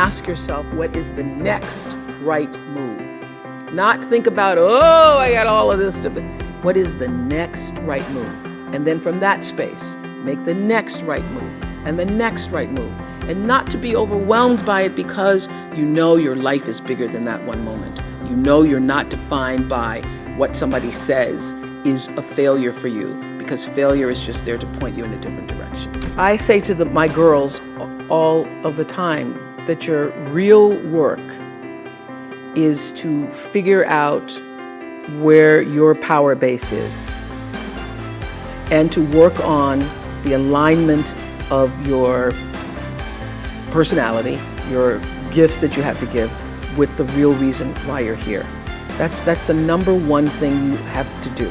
ask yourself, what is the next right move? Not think about, oh, I got all of this stuff. What is the next right move? And then from that space, make the next right move and the next right move. And not to be overwhelmed by it, because you know your life is bigger than that one moment. You know you're not defined by what somebody says is a failure for you, because failure is just there to point you in a different direction. I say to my girls all of the time that your real work is to figure out where your power base is and to work on the alignment of your personality, your gifts that you have to give, with the real reason why you're here. That's the number one thing you have to do,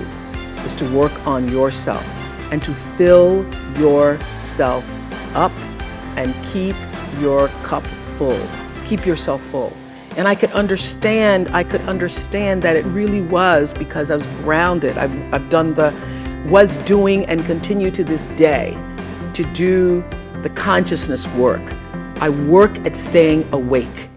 is to work on yourself and to fill yourself up and keep your cup full. Keep yourself full. And I could understand that it really was because I was grounded. I've done was doing and continue to this day to do the consciousness work. I work at staying awake.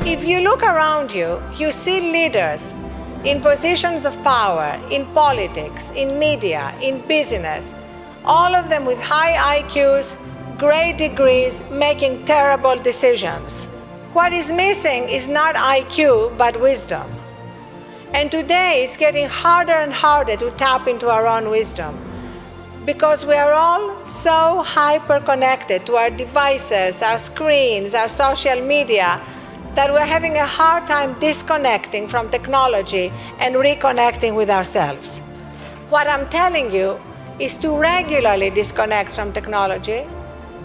If you look around you, you see leaders in positions of power, in politics, in media, in business, all of them with high IQs, great degrees, making terrible decisions. What is missing is not IQ, but wisdom. And today it's getting harder and harder to tap into our own wisdom, because we are all so hyper-connected to our devices, our screens, our social media, that we're having a hard time disconnecting from technology and reconnecting with ourselves. What I'm telling you is to regularly disconnect from technology,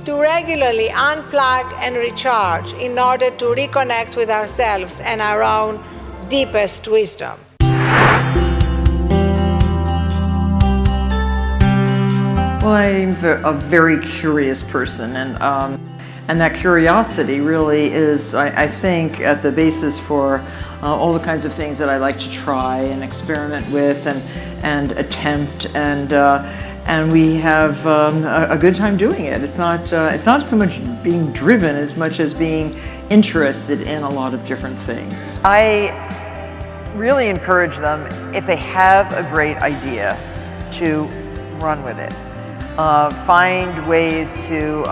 to regularly unplug and recharge in order to reconnect with ourselves and our own deepest wisdom. Well, I'm a very curious person, and that curiosity really is, I think, at the basis for all the kinds of things that I like to try and experiment with and attempt, and we have a good time doing it. It's not so much being driven as much as being interested in a lot of different things. I really encourage them, if they have a great idea, to run with it. Find ways to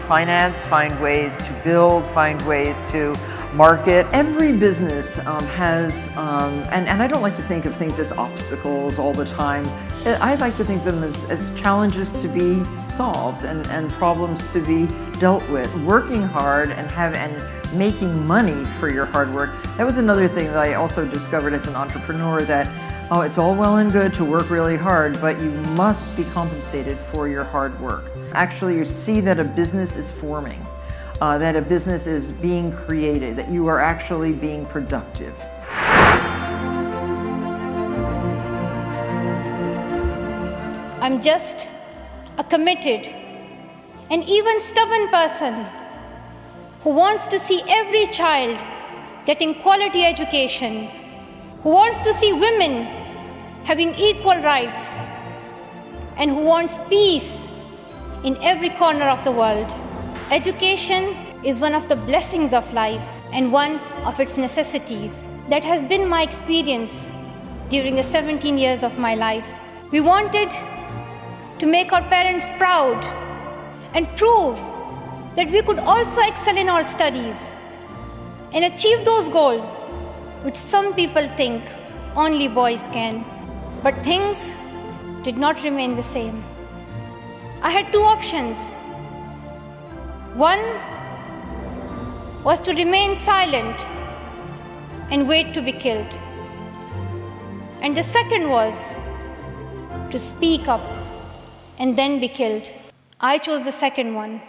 finance, find ways to build, find ways to market. Every business has, and I don't like to think of things as obstacles all the time. I like to think of them as challenges to be solved and problems to be dealt with. Working hard and making money for your hard work, that was another thing that I also discovered as an entrepreneur, that it's all well and good to work really hard, but you must be compensated for your hard work. Actually, you see that a business is forming, that a business is being created, that you are actually being productive. I'm just a committed and even stubborn person who wants to see every child getting quality education, who wants to see women having equal rights, and who wants peace in every corner of the world. Education is one of the blessings of life and one of its necessities. That has been my experience during the 17 years of my life. We wanted to make our parents proud and prove that we could also excel in our studies and achieve those goals which some people think only boys can. But things did not remain the same. I had two options. One was to remain silent and wait to be killed. And the second was to speak up and then be killed. I chose the second one.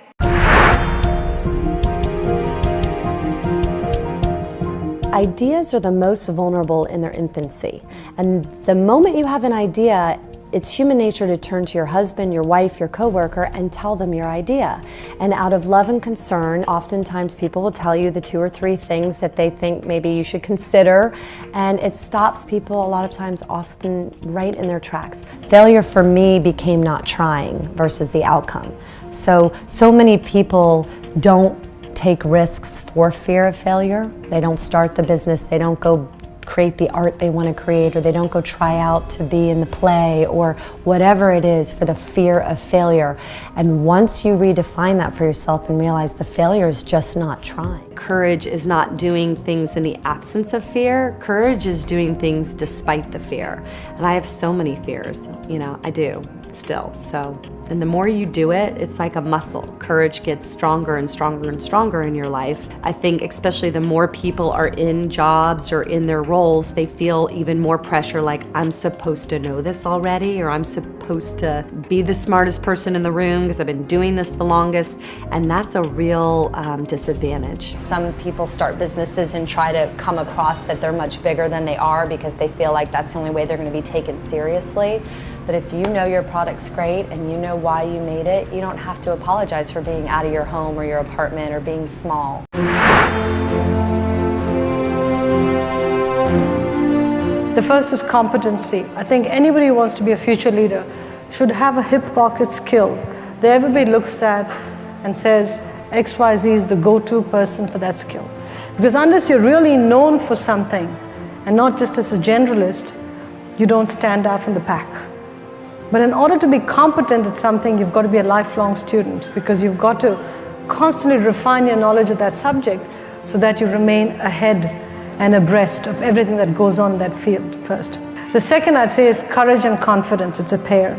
Ideas are the most vulnerable in their infancy. And the moment you have an idea, It's human nature to turn to your husband, your wife, your coworker, and tell them your idea. And out of love and concern, oftentimes people will tell you the 2 or 3 things that they think maybe you should consider, and it stops people a lot of times often right in their tracks. Failure for me became not trying versus the outcome. So many people don't take risks for fear of failure. They don't start the business, they don't go create the art they want to create, or they don't go try out to be in the play or whatever it is for the fear of failure. And once you redefine that for yourself and realize the failure is just not trying. Courage is not doing things in the absence of fear. Courage is doing things despite the fear. And I have so many fears, I do still. And the more you do it, it's like a muscle. Courage gets stronger and stronger and stronger in your life. I think especially the more people are in jobs or in their roles, they feel even more pressure, like I'm supposed to know this already, or I'm supposed to be the smartest person in the room because I've been doing this the longest, and that's a real disadvantage. Some people start businesses and try to come across that they're much bigger than they are because they feel like that's the only way they're going to be taken seriously. But if you know your product's great and you know why you made it, you don't have to apologize for being out of your home or your apartment or being small. The first is competency. I think anybody who wants to be a future leader should have a hip pocket skill that everybody looks at and says XYZ is the go-to person for that skill. Because unless you're really known for something and not just as a generalist, you don't stand out from the pack. But in order to be competent at something, you've got to be a lifelong student, because you've got to constantly refine your knowledge of that subject so that you remain ahead and abreast of everything that goes on in that field first. The second, I'd say, is courage and confidence. It's a pair.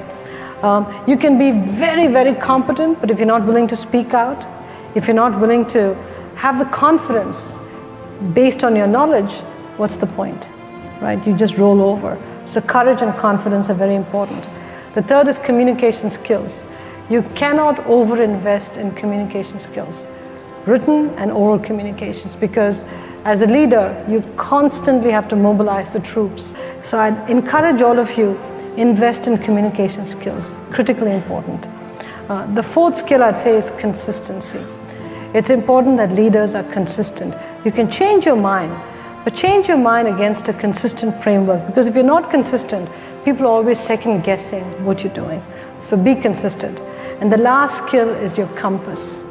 You can be very, very competent, but if you're not willing to speak out, if you're not willing to have the confidence based on your knowledge, what's the point, right? You just roll over. So courage and confidence are very important. The third is communication skills. You cannot overinvest in communication skills, written and oral communications, because as a leader, you constantly have to mobilize the troops. So I'd encourage all of you, invest in communication skills, critically important. The fourth skill I'd say is consistency. It's important that leaders are consistent. You can change your mind, but change your mind against a consistent framework, because if you're not consistent, people are always second guessing what you're doing. So be consistent. And the last skill is your compass.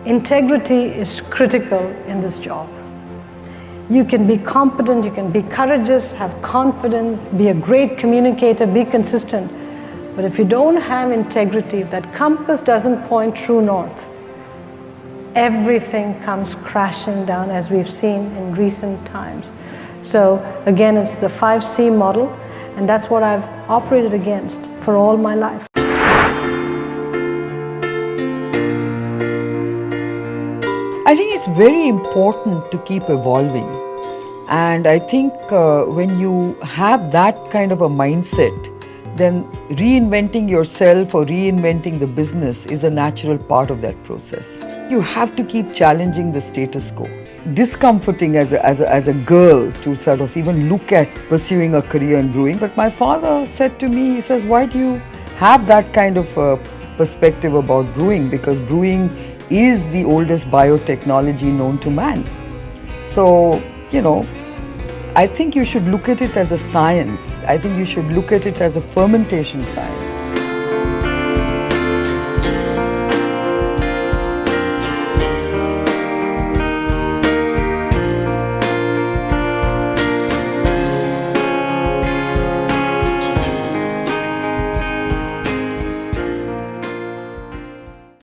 Integrity is critical in this job. You can be competent, you can be courageous, have confidence, be a great communicator, be consistent. But if you don't have integrity, if that compass doesn't point true north, everything comes crashing down, as we've seen in recent times. So again, it's the 5C model, and that's what I've operated against for all my life. I think it's very important to keep evolving. And I think when you have that kind of a mindset, then reinventing yourself or reinventing the business is a natural part of that process. You have to keep challenging the status quo. Discomforting as a girl to sort of even look at pursuing a career in brewing. But my father said to me, he says, why do you have that kind of perspective about brewing? Because brewing is the oldest biotechnology known to man. So, I think you should look at it as a science. I think you should look at it as a fermentation science.